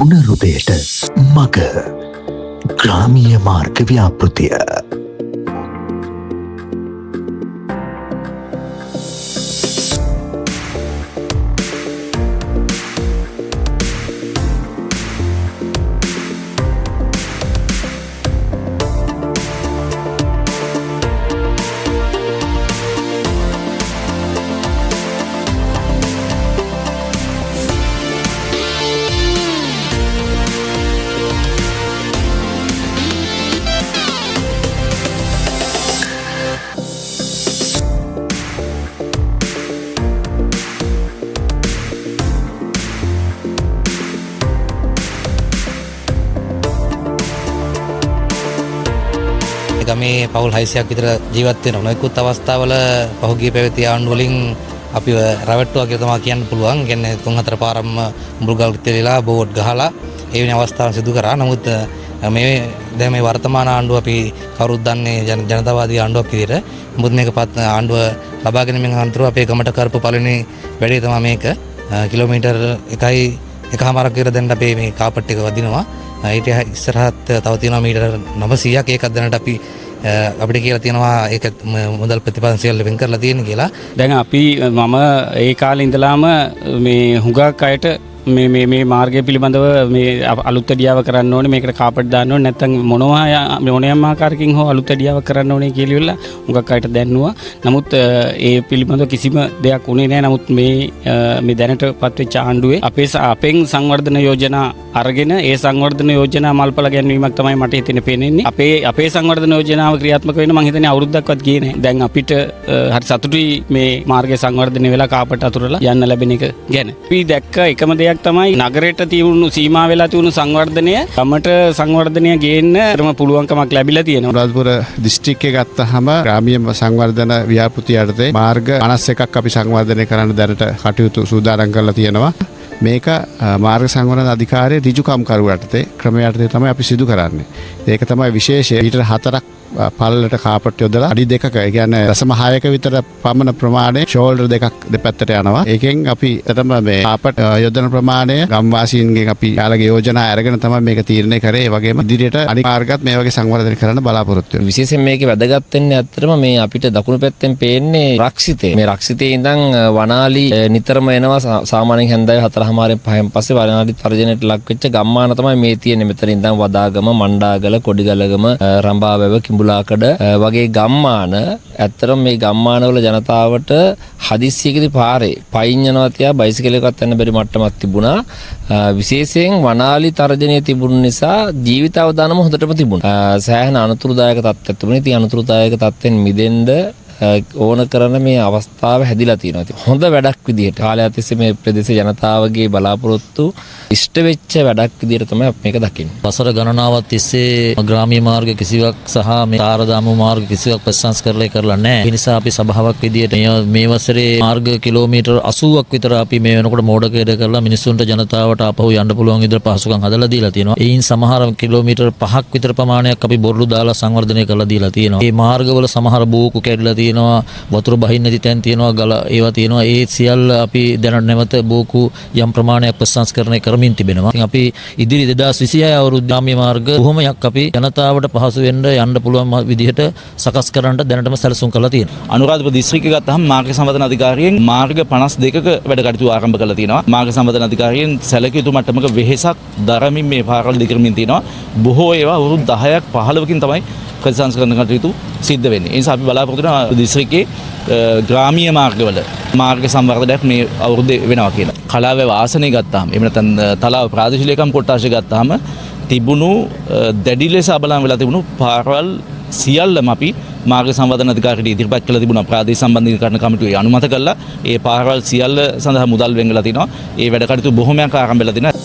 පුනරුදයට මග ග්‍රාමීය මාර්ග ව්‍යාපෘතිය. ගමේ පවුල් 600ක් විතර ජීවත් වෙනවා. නොයෙකුත් අවස්ථාවල පහුගිය පැවති ආණ්ඩු වලින් අපිව රැවට්ටුවා කියලා තමයි කියන්න පුළුවන්. කියන්නේ 3-4 පාරක්ම මුල්ගල් තෙලිලා බෝඩ් ගහලා ඒ වෙන අවස්ථාවන් සිදු කරා. නමුත් දැන් මේ වර්තමාන ආණ්ඩුව අපි කවුරුත් දන්නේ ජනතාවාදී ආණ්ඩුවක් විදිහට. මුත් මේකපත් ආණ්ඩුව ලබා ගැනීමෙන් අනතුරු අපේ ගමට කරපු පළවෙනි වැඩේ තමයි මේක. කිලෝමීටර් 1.5 විතර දැන් අපේ මේ කාපට් එක වදිනවා. ඊට ඉස්සරහත් තව තියෙනවා මීටර 900ක්. ඒකත් දැනට අපි අපිට කියලා තියෙනවා ඒක මුදල් ප්‍රතිපදන් සියල්ල වෙන් කරලා තියෙන කියලා. දැන් අපි මම ඒ කාලේ ඉඳලාම මේ හුඟක් අයට මේ මාර්ගය පිළිබඳව මේ අලුත් ඇඩියාව කරන්න ඕනේ, මේකට කාපට් දාන්න ඕනේ, නැත්නම් මොනෑම ආකාරකින් හෝ අලුත් ඇඩියාව කරන්න ඕනේ කියලා හුඟක් අයට දැන්නුවා. නමුත් ඒ පිළිබඳව කිසිම දෙයක් උනේ නැහැ. නමුත් මේ දැනටපත් වෙච්ච ආණ්ඩුවේ අපෙන් සංවර්ධන යෝජනා අරගෙන ඒ සංවර්ධන යෝජනා මල්පල ගැනීමක් තමයි මට හිතෙන්නේ පේන්නේ. අපේ සංවර්ධන යෝජනාව ක්‍රියාත්මක වෙන්න මම හිතන්නේ අවුරුද්දක්වත් ගියේ නැහැ. දැන් අපිට හරි සතුටුයි මේ මාර්ගය සංවර්ධනය වෙලා කාපට් අතුරලා යන්න ලැබෙන එක ගැන. අපි දැක්ක එකම දෙයක් තමයි නගරයට තියුණු සීමා වෙලා තියුණු සංවර්ධනය ගමට සංවර්ධනය ගේන්න පුළුවන්කමක් ලැබිලා තියෙනවා. අනුරාධපුර දිස්ත්‍රික්කයේ ගත්තහම ග්‍රාමීය සංවර්ධන ව්‍යාපෘතිය යටතේ මාර්ග 51ක් අපි සංවර්ධනය කරන්න දැනට කටයුතු සූදානම් කරලා තියෙනවා. මේක මාර්ග සංවර්ධන අධිකාරියේ ඍජුකම් කරු යටතේ ක්‍රම යටතේ තමයි අපි සිදු කරන්නේ. ඒක තමයි විශේෂය. ඊට 4ක් පල්ලට කාපට් යොදලා අඩි 2ක, ඒ කියන්නේ 0.6ක විතර පමණ ප්‍රමාණයේ ෂෝල්ඩර් දෙකක් දෙපැත්තට යනවා. ඒකෙන් අපි එතම මේ කාපට් යොදන ප්‍රමාණය ගම්වාසීන්ගෙන් අපි යාළගේ යෝජනා අරගෙන තමයි මේක තීරණය කරේ. ඒ වගේම ඉදිරියට අනිත් මාර්ගات මේ වගේ සංවර්ධනය කරන්න බලාපොරොත්තු වෙනවා. විශේෂයෙන් මේකේ වැදගත් වෙන්නේ ඇත්තටම මේ අපිට දකුණු පැත්තෙන් පේන්නේ රක්ෂිතේ. මේ රක්ෂිතේ ඉඳන් වනාලි නිතරම එනවා. සාමාන්‍යයෙන් හැන්දෑවේ 4:00 5න් පස්සේ වනාලි තර්ජනයට ලක් වෙච්ච ගම්මාන තමයි මේ තියෙන්නේ. මෙතන ඉඳන් වදාගම, මණ්ඩාගල, කොඩිගලගම, රඹාවැව, කිඹුලාකඩ වගේ ගම්මාන. ඇත්තටම මේ ගම්මානවල ජනතාවට හදිස්සියකදී පාරේ පයින් යනවා තියා බයිසිකල් එකක් යන්න බැරි මට්ටමක් තිබුණා. විශේෂයෙන් වනාලි තර්ජනය තිබුණ නිසා ජීවිත අවදානම හොඳටම තිබුණා. සෑහෙන අනතුරුදායක තත්ත්වයක් තිබුණා. ඉතින් අනතුරුදායක තත්ත්වෙන් මිදෙන්න ඕන කරන මේ අවස්ථාව හැදිලා තියෙනවා. ඉතින් හොඳ වැඩක් විදිහට කාලයක් තිස්සේ මේ ප්‍රදේශ ජනතාවගේ බලාපොරොත්තු ඉෂ්ට වෙච්ච වැඩක් විදිහට තමයි අපි මේක දකින්නේ. වසර ගණනාවක් තිස්සේ ග්‍රාමීය මාර්ග කිසිවක් සහ මේ තාරදාමු මාර්ග කිසිවක් ප්‍රශංසකරලා නැහැ. ඒ නිසා අපි සභාවක් විදිහට මේ වසරේ මාර්ග කිලෝමීටර් 80ක් විතර අපි මේ වෙනකොට මෝඩකේඩ කරලා මිනිස්සුන්ට ජනතාවට ආපහු යන්න පුළුවන් විදිහට පහසුකම් හදලා දීලා තියෙනවා. ඒයින් සමහර කිලෝමීටර් 5ක් විතර ප්‍රමාණයක් අපි බොරළු දාලා සංවර්ධනය කරලා දීලා තියෙනවා. මේ මාර්ගවල සමහර බෝකු කැඩලා තියෙනවා, වතුර බහින්න නැති තැන් තියෙනවා, ගල ඒවා තියෙනවා. ඒ සියල්ල අපි දැනට නැවත බෝකු යම් ප්‍රමාණයක් ප්‍රසංස්කරණය කරමින් තිබෙනවා. ඉතින් අපි ඉදිරි 2026 අවුරුද්ද ග්‍රාමීය මාර්ග බොහොමයක් අපි ජනතාවට පහසු වෙන්න යන්න පුළුවන් විදිහට සකස් කරන්න දැනටම සැලසුම් කරලා තියෙනවා. අනුරාධපුර දිස්ත්‍රික්කය ගත්තහම මාර්ග සංවර්ධන අධිකාරියෙන් මාර්ග 52ක වැඩ කටයුතු ආරම්භ කරලා තියෙනවා. මාර්ග සංවර්ධන අධිකාරියෙන් සැලකිය යුතු මට්ටමක වෙහෙසක් දරමින් මේ පාරවල් දිගරමින් තියෙනවා. බොහෝ ඒවා අවුරුදු 10ක් 15කින් තමයි ප්‍රතිසංස්කරණ කටයුතු සිද්ධ වෙන්නේ. ඒ නිසා අපි බලාපොරොත්තු වෙනවා දිස්ත්‍රික්කයේ ග්‍රාමීය මාර්ගවල මාර්ග සංවර්ධනයක් මේ අවුරුද්දේ වෙනවා කියලා. කලාවේ වාසනය ගත්තාම එහෙම නැත්නම් තලාව ප්‍රාදේශීය ලේකම් කොට්ටාශය ගත්තාම තිබුණු දැඩි ලෙස අබලම් වෙලා තිබුණු පාරවල් සියල්ලම අපි මාර්ග සංවර්ධන අධිකාරියට ඉදිරිපත් කළ තිබුණා. ප්‍රාදේශීය සම්බන්ධීකරණ කමිටුවේ අනුමත කළා. ඒ පාරවල් සියල්ල සඳහා මුදල් වෙන් වෙලා තිනවා. ඒ වැඩ කටයුතු බොහොමයක් ආරම්භ වෙලා තිනවා.